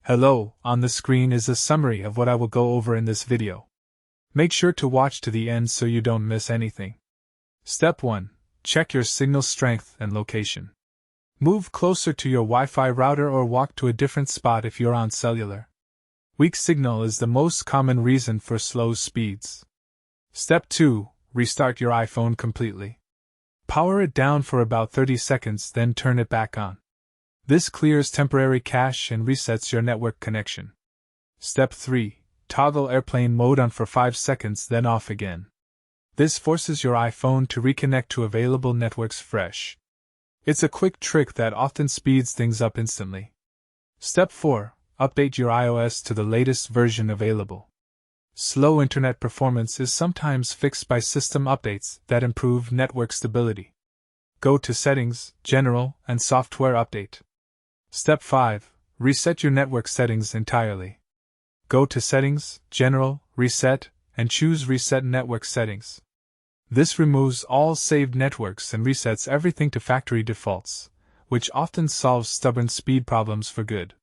Hello, on the screen is a summary of what I will go over in this video. Make sure to watch to the end so you don't miss anything. Step 1. Check your signal strength and location. Move closer to your Wi-Fi router or walk to a different spot if you're on cellular. Weak signal is the most common reason for slow speeds. Step 2. Restart your iPhone completely. Power it down for about 30 seconds, then turn it back on. This clears temporary cache and resets your network connection. Step 3. Toggle airplane mode on for 5 seconds, then off again. This forces your iPhone to reconnect to available networks fresh. It's a quick trick that often speeds things up instantly. Step 4. Update your iOS to the latest version available. Slow internet performance is sometimes fixed by system updates that improve network stability. Go to Settings, General, and Software Update. Step 5. Reset your network settings entirely. Go to Settings, General, Reset, and choose Reset Network Settings. This removes all saved networks and resets everything to factory defaults, which often solves stubborn speed problems for good.